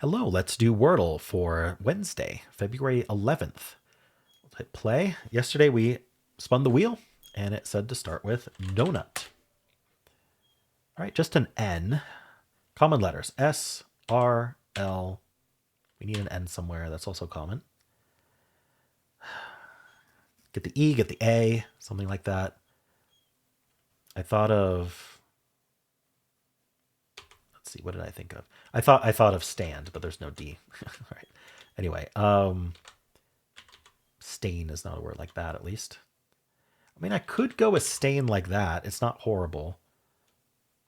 Hello, let's do Wordle for Wednesday, February 11th. Let's hit play. Yesterday we spun the wheel and it said to start with donut. All right, just an N. Common letters S, R, L. We need an N somewhere. That's also common. Get the E, get the A, something like that. I thought of, let's see, what did I think of? I thought of stand, but there's no D. All right. Anyway, stain is not a word like that, at least. I mean, I could go with stain like that. It's not horrible.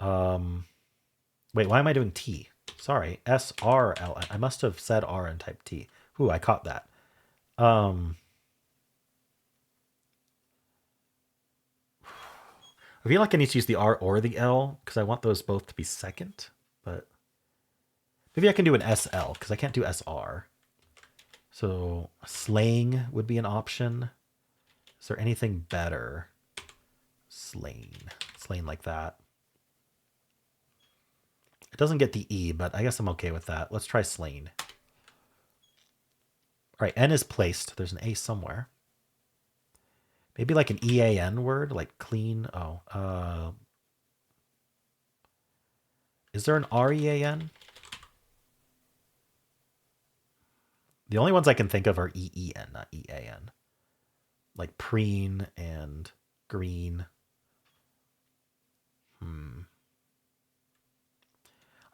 Wait, why am I doing T? Sorry, S-R-L. I must have said R and typed T. Ooh, I caught that. Um, I feel like I need to use the R or the L because I want those both to be second. But maybe I can do an SL because I can't do SR. So slaying would be an option. Is there anything better? Slain. Slain like that. It doesn't get the E, but I guess I'm okay with that. Let's try slain. All right, N is placed. There's an A somewhere. Maybe like an EAN word, like clean. Oh, is there an REAN? The only ones I can think of are EEN, not EAN. Like preen and green. I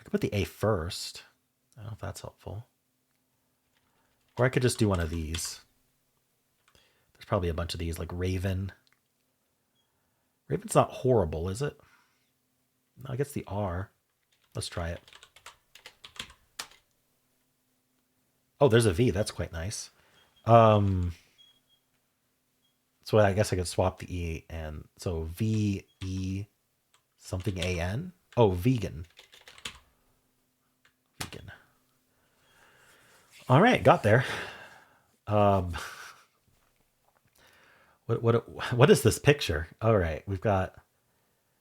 could put the A first. I don't know if that's helpful. Or I could just do one of these. There's probably a bunch of these, like Raven. Raven's not horrible, is it? No, I guess the R. Let's try it. Oh, there's a V. That's quite nice. So I guess I could swap the E and so V E something A N. Oh, vegan. Vegan. All right, got there. Um, what is this picture? All right, we've got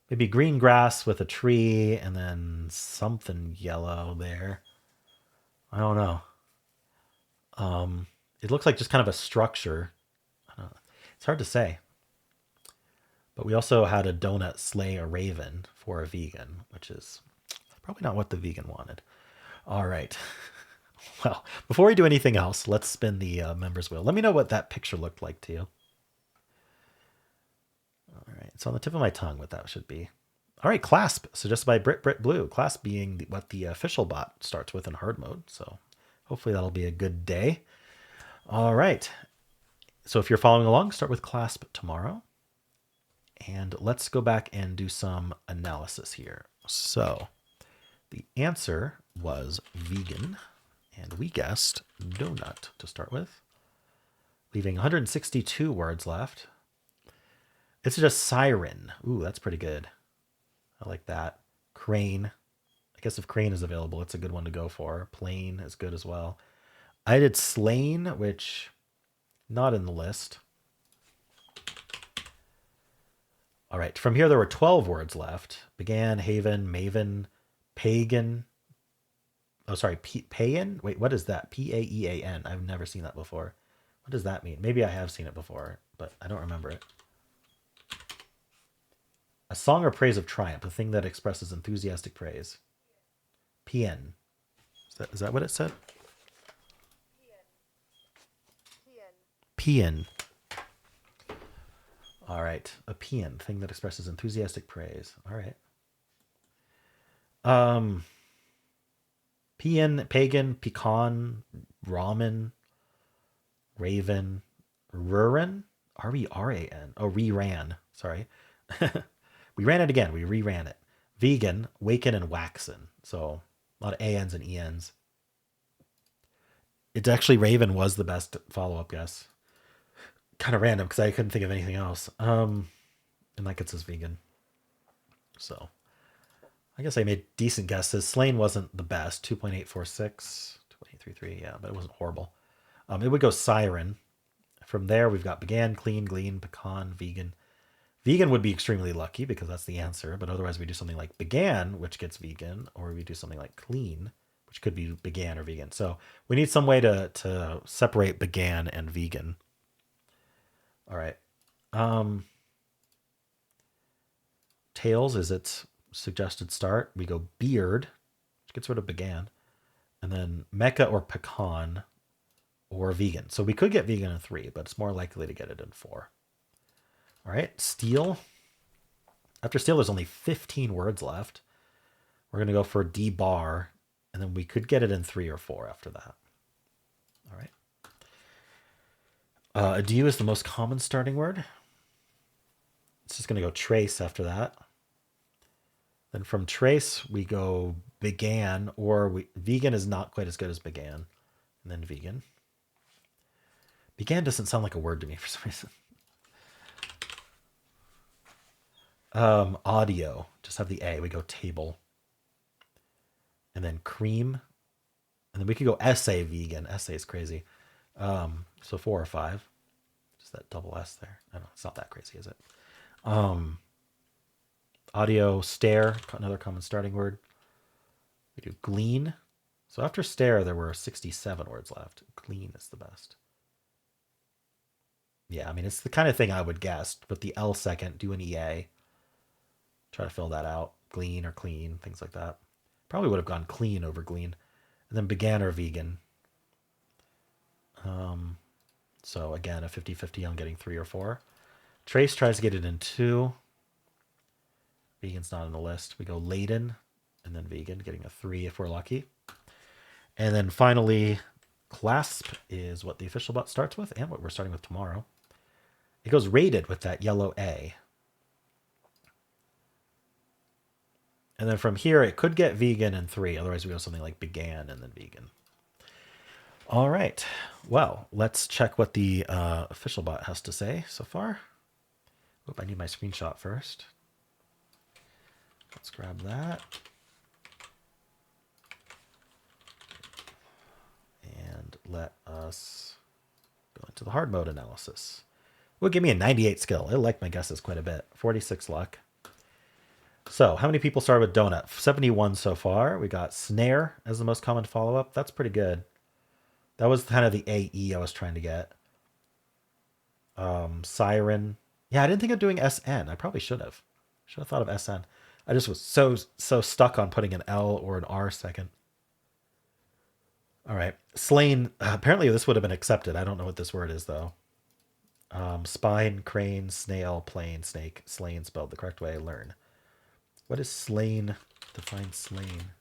maybe green grass with a tree and then something yellow there. I don't know. It looks like just kind of a structure. It's hard to say. But we also had a donut slay a raven for a vegan, which is probably not what the vegan wanted. All right. Well, before we do anything else, let's spin the members wheel. Let me know what that picture looked like to you. All right. It's on the tip of my tongue what that should be. All right. Clasp, suggested by Brit Blue. Clasp being what the official bot starts with in hard mode. So hopefully that'll be a good day. All right. So if you're following along, start with clasp tomorrow. And let's go back and do some analysis here. So the answer was vegan, and we guessed donut to start with, leaving 162 words left. It's just siren. Ooh, that's pretty good. I like that. Crane. I guess if crane is available, it's a good one to go for. Plane is good as well. I did slain, which not in the list. All right, from here there were 12 words left. Began, haven, maven, pagan. Oh, sorry, paean? Wait, what is that? Paean. I've never seen that before. What does that mean? Maybe I have seen it before, but I don't remember it. A song or praise of triumph, a thing that expresses enthusiastic praise. Paean. Is that what it said? Paean. All right, a paean, thing that expresses enthusiastic praise. All right. Paean, pagan, pecan, ramen, raven, ruran, R-E-R-A-N. Oh, re-ran. Sorry. We ran it again. We reran it. Vegan, waken, and waxen. So a lot of ANs and ENs. It's actually Raven was the best follow-up guess. Kind of random because I couldn't think of anything else. And that gets us vegan. So I guess I made decent guesses. Slain wasn't the best. 2.846, 2.833. Yeah, but it wasn't horrible. It would go siren. From there, we've got began, clean, glean, pecan, vegan. Vegan would be extremely lucky because that's the answer. But otherwise, we do something like began, which gets vegan, or we do something like clean, which could be began or vegan. So we need some way to separate began and vegan. All right. Tails is its suggested start. We go beard, which gets rid of began, and then mecha or pecan or vegan. So we could get vegan in 3, but it's more likely to get it in 4. All right, steel. After steel, there's only 15 words left. We're going to go for D bar, and then we could get it in 3 or 4 after that. All right. Adieu is the most common starting word. It's just going to go trace after that. Then from trace, we go began, or vegan is not quite as good as began, and then vegan. Began doesn't sound like a word to me for some reason. Audio, just have the A. We go table. And then cream. And then we could go essay vegan. Essay is crazy. So 4 or 5. Just that double S there. I don't know. It's not that crazy, is it? Audio, stare, another common starting word. We do glean. So after stare, there were 67 words left. Glean is the best. Yeah, I mean, it's the kind of thing I would guess. Put the L second, do an EA. Try to fill that out. Glean or clean, things like that. Probably would have gone clean over glean. And then began or vegan. So again, a 50-50 on getting 3 or 4. Trace tries to get it in 2. Vegan's not on the list. We go laden and then vegan, getting a 3 if we're lucky. And then finally, clasp is what the official bot starts with and what we're starting with tomorrow. It goes rated with that yellow A. And then from here, it could get vegan in 3. Otherwise, we go something like began and then vegan. All right. Well, let's check what the official bot has to say so far. Oop, I need my screenshot first. Let's grab that. And let us go into the hard mode analysis. Will give me a 98 skill. I like my guesses quite a bit. 46 luck. So how many people started with donut? 71 so far. We got snare as the most common follow-up. That's pretty good. That was kind of the AE I was trying to get. Siren. Yeah, I didn't think of doing SN. I probably should have. Should have thought of SN. I just was so stuck on putting an L or an R second. All right. Slain. Apparently this would have been accepted. I don't know what this word is, though. Spine, crane, snail, plane, snake. Slain spelled the correct way. Learn. What is slain? Define slain.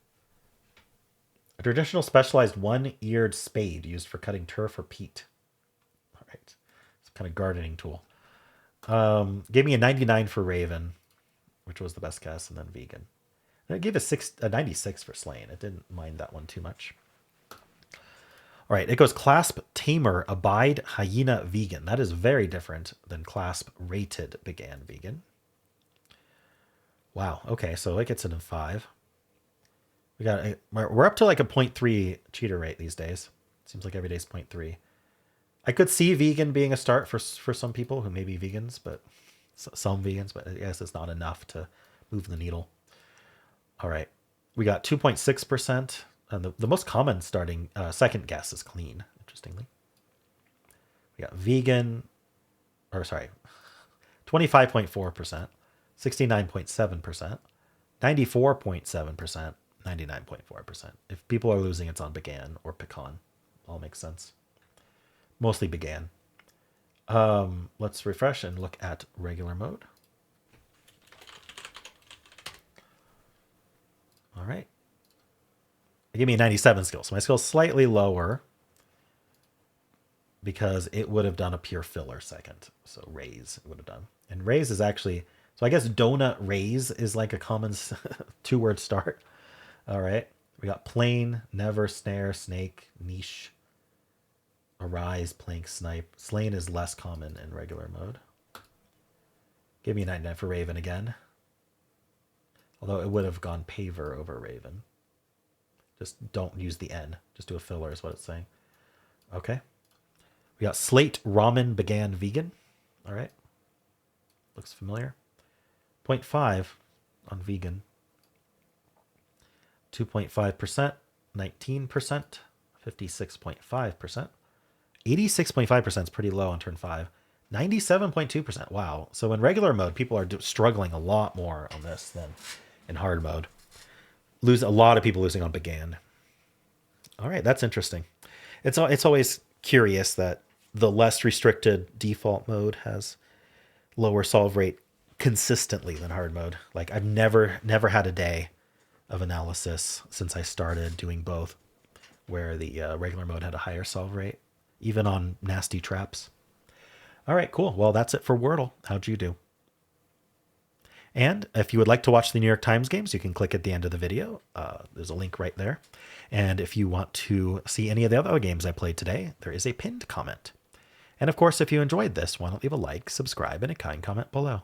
A traditional specialized one-eared spade used for cutting turf or peat. All right. It's kind of gardening tool. Gave me a 99 for Raven, which was the best guess, and then vegan. And it gave a 96 for slain. It didn't mind that one too much. All right, it goes clasp, tamer, abide, hyena, vegan. That is very different than clasp, rated, began, vegan. Wow. Okay, so it gets it in 5. We're up to like a 0.3 cheater rate these days. Seems like every day's 0.3. I could see vegan being a start for some people who may be vegans, but some vegans, but I guess it's not enough to move the needle. All right. We got 2.6%. And the most common starting second guess is clean, interestingly. We got vegan, or sorry, 25.4%, 69.7%, 94.7%, 99.4%. If people are losing, it's on began or pecan. All makes sense. Mostly began. Let's refresh and look at regular mode. All right. It gave me a 97 skill. So my skill's slightly lower because it would have done a pure filler second. So raise it would have done. And raise is actually, so I guess donut raise is like a common 2-word start. All right. We got plain, never, snare, snake, niche, arise, plank, snipe. Slain is less common in regular mode. Give me a 99 for Raven again. Although it would have gone paver over Raven. Just don't use the N. Just do a filler is what it's saying. Okay. We got slate, ramen, began, vegan. All right. Looks familiar. 0.5 on vegan. 2.5%. 19%, 56.5%. 86.5% is pretty low on turn 5. 97.2%. Wow. So in regular mode, people are struggling a lot more on this than in hard mode. A lot of people losing on began. All right, that's interesting. It's always curious that the less restricted default mode has lower solve rate consistently than hard mode. Like I've never had a day of analysis since I started doing both where the regular mode had a higher solve rate, even on nasty traps. All right, cool. Well, that's it for Wordle. How'd you do? And if you would like to watch the New York Times games, you can click at the end of the video. There's a link right there. And if you want to see any of the other games I played today, there is a pinned comment. And of course, if you enjoyed this, why don't leave a like, subscribe, and a kind comment below.